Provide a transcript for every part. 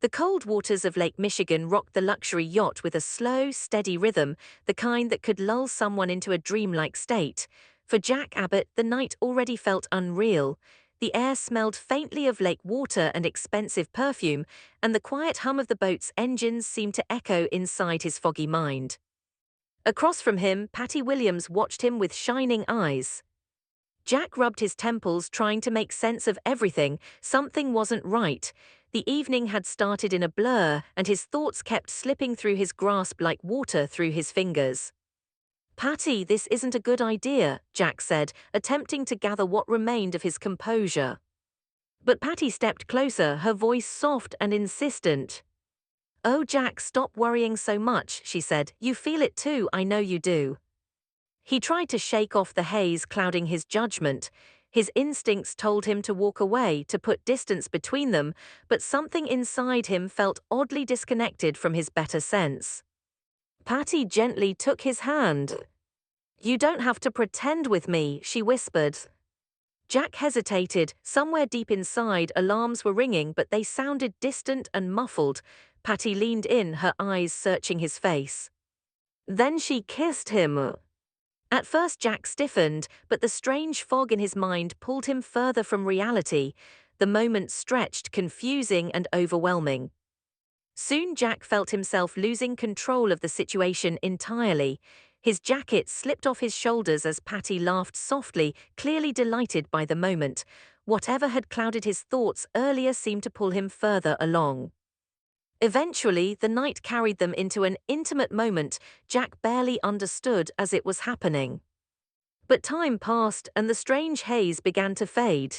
The cold waters of Lake Michigan rocked the luxury yacht with a slow, steady rhythm, the kind that could lull someone into a dreamlike state. For Jack Abbott, the night already felt unreal. The air smelled faintly of lake water and expensive perfume, and the quiet hum of the boat's engines seemed to echo inside his foggy mind. Across from him, Patty Williams watched him with shining eyes. Jack rubbed his temples, trying to make sense of everything. Something wasn't right. The evening had started in a blur, and his thoughts kept slipping through his grasp like water through his fingers. "Patty, this isn't a good idea," Jack said, attempting to gather what remained of his composure. But Patty stepped closer, her voice soft and insistent. "Oh, Jack, stop worrying so much," she said. "You feel it too, I know you do." He tried to shake off the haze clouding his judgment. His instincts told him to walk away, to put distance between them, but something inside him felt oddly disconnected from his better sense. Patty gently took his hand. "You don't have to pretend with me," she whispered. Jack hesitated. Somewhere deep inside, alarms were ringing, but they sounded distant and muffled. Patty leaned in, her eyes searching his face. Then she kissed him. At first Jack stiffened, but the strange fog in his mind pulled him further from reality. The moment stretched, confusing and overwhelming. Soon Jack felt himself losing control of the situation entirely. His jacket slipped off his shoulders as Patty laughed softly, clearly delighted by the moment. Whatever had clouded his thoughts earlier seemed to pull him further along. Eventually, the night carried them into an intimate moment Jack barely understood as it was happening. But time passed and the strange haze began to fade.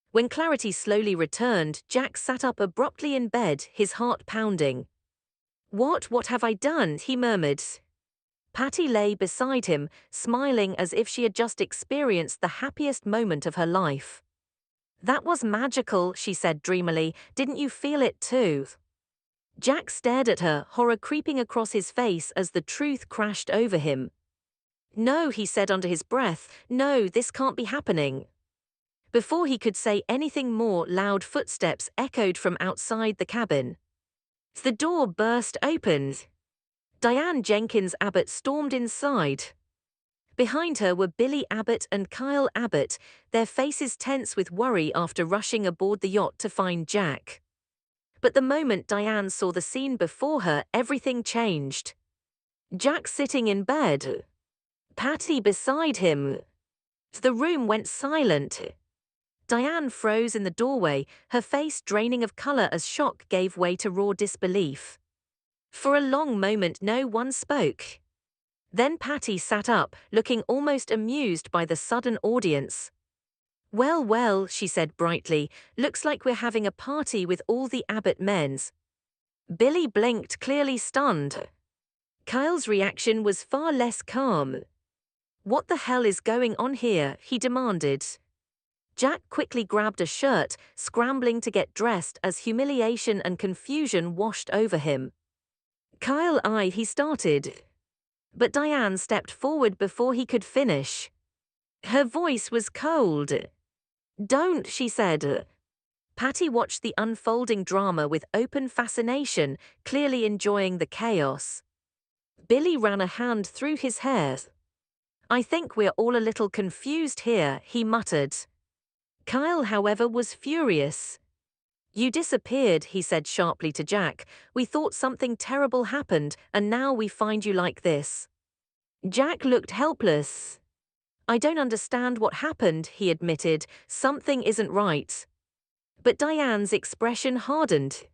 When clarity slowly returned, Jack sat up abruptly in bed, his heart pounding. What have I done?" he murmured. Patty lay beside him, smiling as if she had just experienced the happiest moment of her life. "That was magical," she said dreamily. "Didn't you feel it too?" Jack stared at her, horror creeping across his face as the truth crashed over him. "No," he said under his breath. "No, this can't be happening." Before he could say anything more, loud footsteps echoed from outside the cabin. The door burst open. Diane Jenkins Abbott stormed inside. Behind her were Billy Abbott and Kyle Abbott, their faces tense with worry after rushing aboard the yacht to find Jack. But the moment Diane saw the scene before her, everything changed. Jack sitting in bed. Patty beside him. The room went silent. Diane froze in the doorway, her face draining of color as shock gave way to raw disbelief. For a long moment no one spoke. Then Patty sat up, looking almost amused by the sudden audience. Well, she said brightly, "looks like we're having a party with all the Abbott men's." Billy blinked, clearly stunned. Kyle's reaction was far less calm. "What the hell is going on here?" he demanded. Jack quickly grabbed a shirt, scrambling to get dressed as humiliation and confusion washed over him. "Kyle, he started." But Diane stepped forward before he could finish. Her voice was cold. "Don't," she said. Patty watched the unfolding drama with open fascination, clearly enjoying the chaos. Billy ran a hand through his hair. "I think we're all a little confused here," he muttered. Kyle, however, was furious. "You disappeared," he said sharply to Jack. "We thought something terrible happened, and now we find you like this." Jack looked helpless. "I don't understand what happened," he admitted. "Something isn't right." But Diane's expression hardened.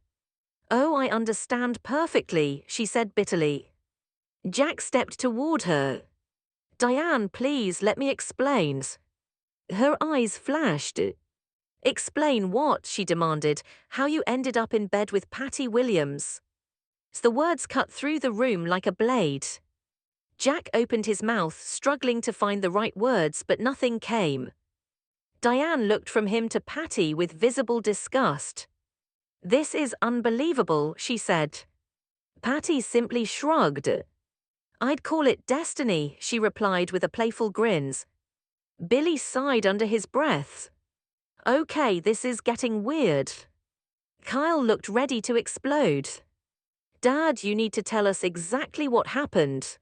"Oh, I understand perfectly," she said bitterly. Jack stepped toward her. "Diane, please, let me explain." Her eyes flashed. "Explain what?" she demanded. "How you ended up in bed with Patty Williams." The words cut through the room like a blade. Jack opened his mouth, struggling to find the right words, but nothing came. Diane looked from him to Patty with visible disgust. "This is unbelievable," she said. Patty simply shrugged. "I'd call it destiny," she replied with a playful grin. Billy sighed under his breath. "Okay, this is getting weird." Kyle looked ready to explode. Dad, you need to tell us exactly what happened.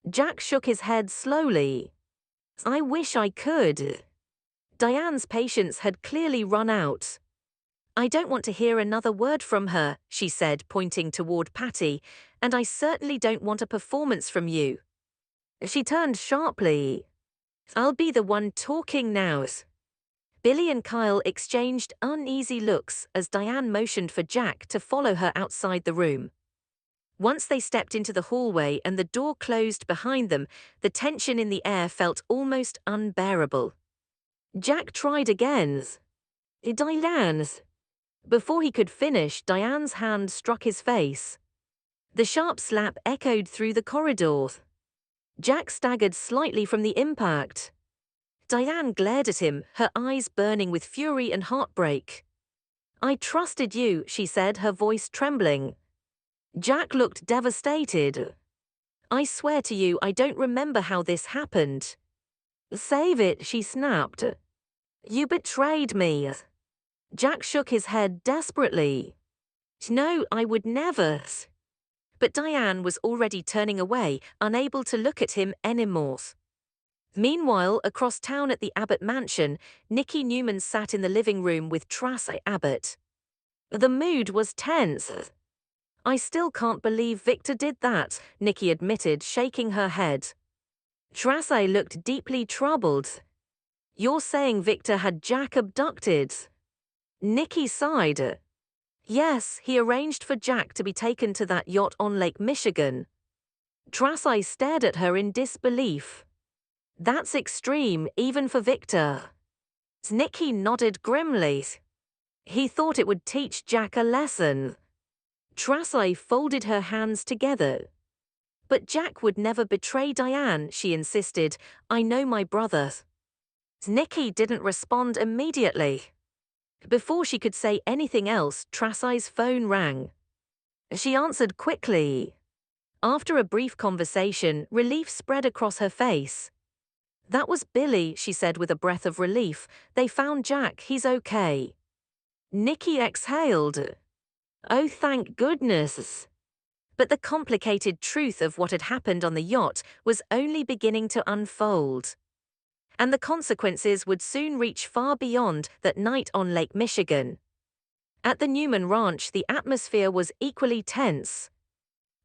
Jack shook his head slowly. I wish I could. Diane's patience had clearly run out. I don't want to hear another word from her, she said, pointing toward Patty, and I certainly don't want a performance from you. She turned sharply. I'll be the one talking now. Billy and Kyle exchanged uneasy looks as Diane motioned for Jack to follow her outside the room. Once they stepped into the hallway and the door closed behind them, the tension in the air felt almost unbearable. Jack tried again. Diane. Before he could finish, Diane's hand struck his face. The sharp slap echoed through the corridor. Jack staggered slightly from the impact. Diane glared at him, her eyes burning with fury and heartbreak. I trusted you, she said, her voice trembling. Jack looked devastated. I swear to you, I don't remember how this happened. Save it, she snapped. You betrayed me. Jack shook his head desperately. No, I would never. But Diane was already turning away, unable to look at him anymore. Meanwhile, across town at the Abbott mansion, Nikki Newman sat in the living room with Tracy Abbott. The mood was tense. I still can't believe Victor did that, Nikki admitted, shaking her head. Tracy looked deeply troubled. You're saying Victor had Jack abducted? Nikki sighed. Yes, he arranged for Jack to be taken to that yacht on Lake Michigan. Tracy stared at her in disbelief. That's extreme, even for Victor. Nikki nodded grimly. He thought it would teach Jack a lesson. Tracy folded her hands together. But Jack would never betray Diane, she insisted. I know my brother. Nikki didn't respond immediately. Before she could say anything else, Tracy's phone rang. She answered quickly. After a brief conversation, relief spread across her face. That was Billy, she said with a breath of relief. They found Jack, he's okay. Nikki exhaled. Oh, thank goodness. But the complicated truth of what had happened on the yacht was only beginning to unfold. And the consequences would soon reach far beyond that night on Lake Michigan. At the Newman ranch, the atmosphere was equally tense.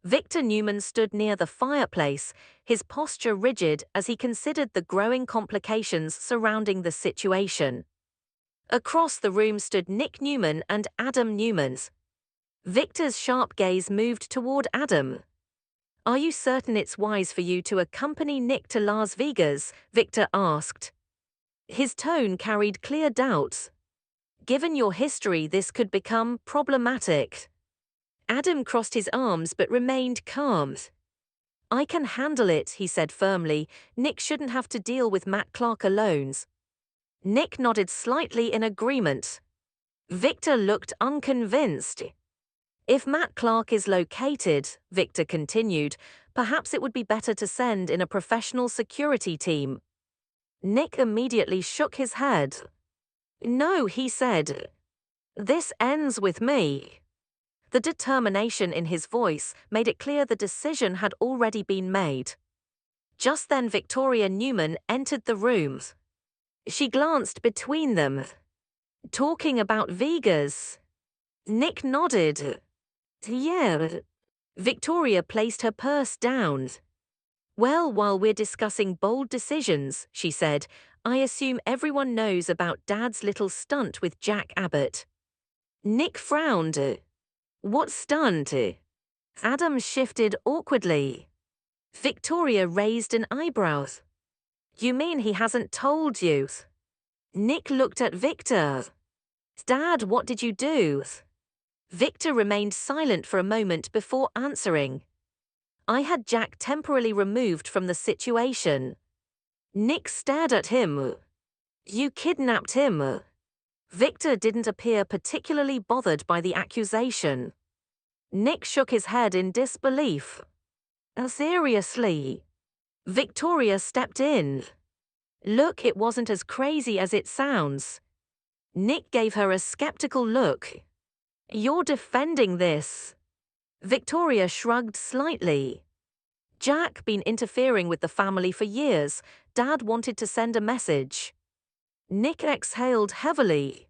Victor Newman stood near the fireplace, his posture rigid as he considered the growing complications surrounding the situation. Across the room stood Nick Newman and Adam Newman. Victor's sharp gaze moved toward Adam. Are you certain it's wise for you to accompany Nick to Las Vegas? Victor asked. His tone carried clear doubt. Given your history, this could become problematic. Adam crossed his arms but remained calm. I can handle it, he said firmly. Nick shouldn't have to deal with Matt Clark alone. Nick nodded slightly in agreement. Victor looked unconvinced. If Matt Clark is located, Victor continued, perhaps it would be better to send in a professional security team. Nick immediately shook his head. No, he said. This ends with me. The determination in his voice made it clear the decision had already been made. Just then Victoria Newman entered the room. She glanced between them. Talking about Vegas. Nick nodded. Yeah. Victoria placed her purse down. Well, while we're discussing bold decisions, she said, I assume everyone knows about Dad's little stunt with Jack Abbott. Nick frowned. What stunt? Adam shifted awkwardly. Victoria raised an eyebrow. You mean he hasn't told you? Nick looked at Victor. Dad, what did you do? Victor remained silent for a moment before answering. I had Jack temporarily removed from the situation. Nick stared at him. You kidnapped him. Victor didn't appear particularly bothered by the accusation. Nick shook his head in disbelief. Seriously? Victoria stepped in. Look, it wasn't as crazy as it sounds. Nick gave her a skeptical look. You're defending this. Victoria shrugged slightly. Jack been interfering with the family for years. Dad wanted to send a message. Nick exhaled heavily.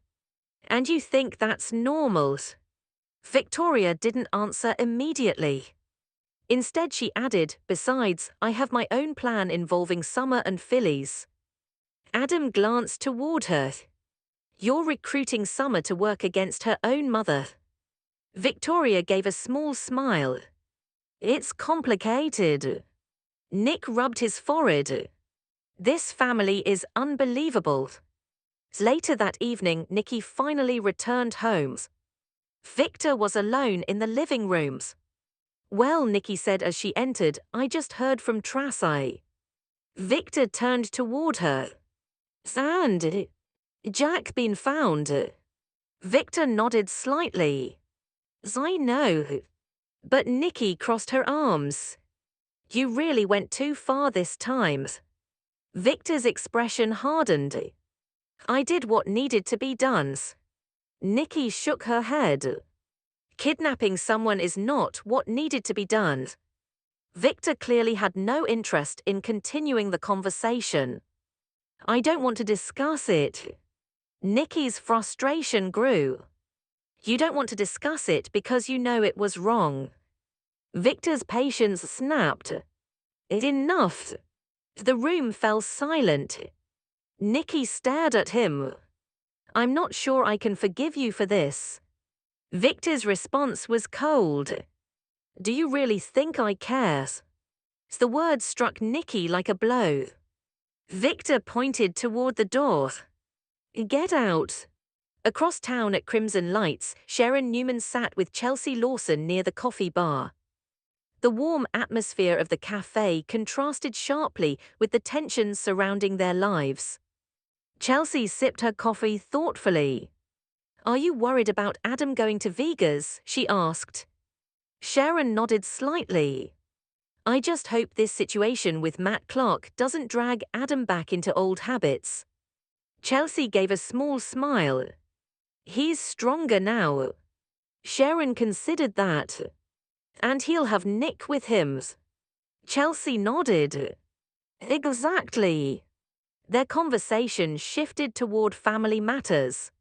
And you think that's normal? Victoria didn't answer immediately. Instead she added, besides, I have my own plan involving Summer and Phillies. Adam glanced toward her. You're recruiting Summer to work against her own mother. Victoria gave a small smile. It's complicated. Nick rubbed his forehead. This family is unbelievable. Later that evening, Nikki finally returned home. Victor was alone in the living rooms. Well, Nikki said as she entered, I just heard from Tracy. Victor turned toward her. And Jack been found? Victor nodded slightly. I know. But Nikki crossed her arms. You really went too far this time. Victor's expression hardened. I did what needed to be done. Nikki shook her head. Kidnapping someone is not what needed to be done. Victor clearly had no interest in continuing the conversation. I don't want to discuss it. Nikki's frustration grew. You don't want to discuss it because you know it was wrong. Victor's patience snapped. Enough. The room fell silent. Nikki stared at him. I'm not sure I can forgive you for this. Victor's response was cold. Do you really think I care? The words struck Nikki like a blow. Victor pointed toward the door. Get out. Across town at Crimson Lights, Sharon Newman sat with Chelsea Lawson near the coffee bar. The warm atmosphere of the cafe contrasted sharply with the tensions surrounding their lives. Chelsea sipped her coffee thoughtfully. Are you worried about Adam going to Vegas? She asked. Sharon nodded slightly. I just hope this situation with Matt Clark doesn't drag Adam back into old habits. Chelsea gave a small smile. He's stronger now. Sharon considered that. And he'll have Nick with him. Chelsea nodded. Exactly. Their conversation shifted toward family matters.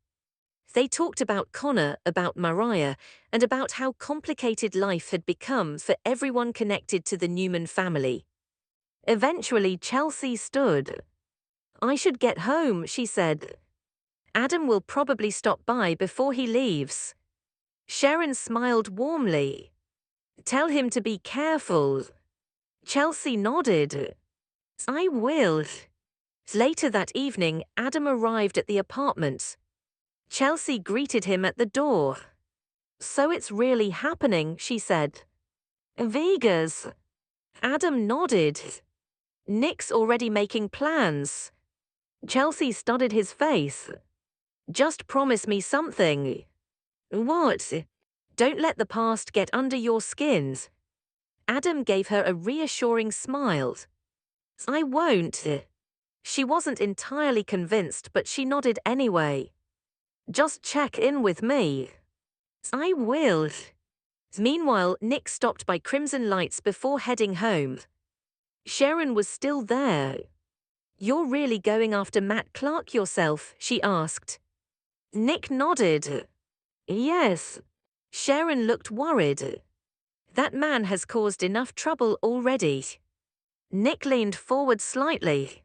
They talked about Connor, about Mariah, and about how complicated life had become for everyone connected to the Newman family. Eventually, Chelsea stood. I should get home, she said. Adam will probably stop by before he leaves. Sharon smiled warmly. Tell him to be careful. Chelsea nodded. I will. Later that evening, Adam arrived at the apartment. Chelsea greeted him at the door. So it's really happening, she said. Vegas. Adam nodded. Nick's already making plans. Chelsea studied his face. Just promise me something. What? Don't let the past get under your skins. Adam gave her a reassuring smile. I won't. She wasn't entirely convinced, but she nodded anyway. Just check in with me. I will. Meanwhile, Nick stopped by Crimson Lights before heading home. Sharon was still there. You're really going after Matt Clark yourself? She asked. Nick nodded. Yes. Sharon looked worried. That man has caused enough trouble already. Nick leaned forward slightly.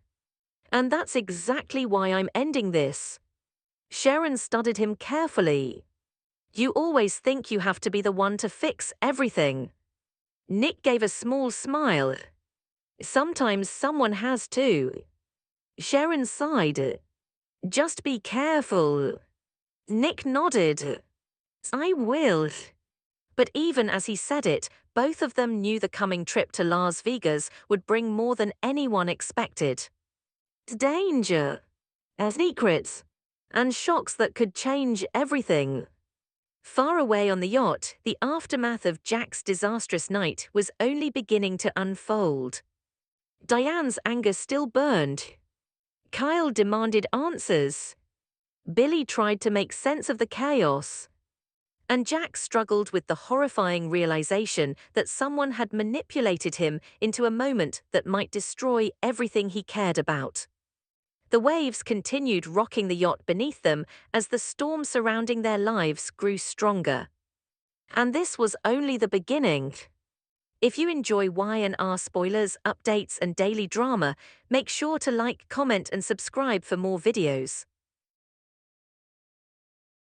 And that's exactly why I'm ending this. Sharon studied him carefully. You always think you have to be the one to fix everything. Nick gave a small smile. Sometimes someone has to. Sharon sighed. Just be careful. Nick nodded. I will. But even as he said it, both of them knew the coming trip to Las Vegas would bring more than anyone expected. Danger, secrets, and shocks that could change everything. Far away on the yacht, the aftermath of Jack's disastrous night was only beginning to unfold. Diane's anger still burned. Kyle demanded answers. Billy tried to make sense of the chaos. And Jack struggled with the horrifying realization that someone had manipulated him into a moment that might destroy everything he cared about. The waves continued rocking the yacht beneath them as the storm surrounding their lives grew stronger. And this was only the beginning. If you enjoy Y&R spoilers, updates, and daily drama, make sure to like, comment, and subscribe for more videos.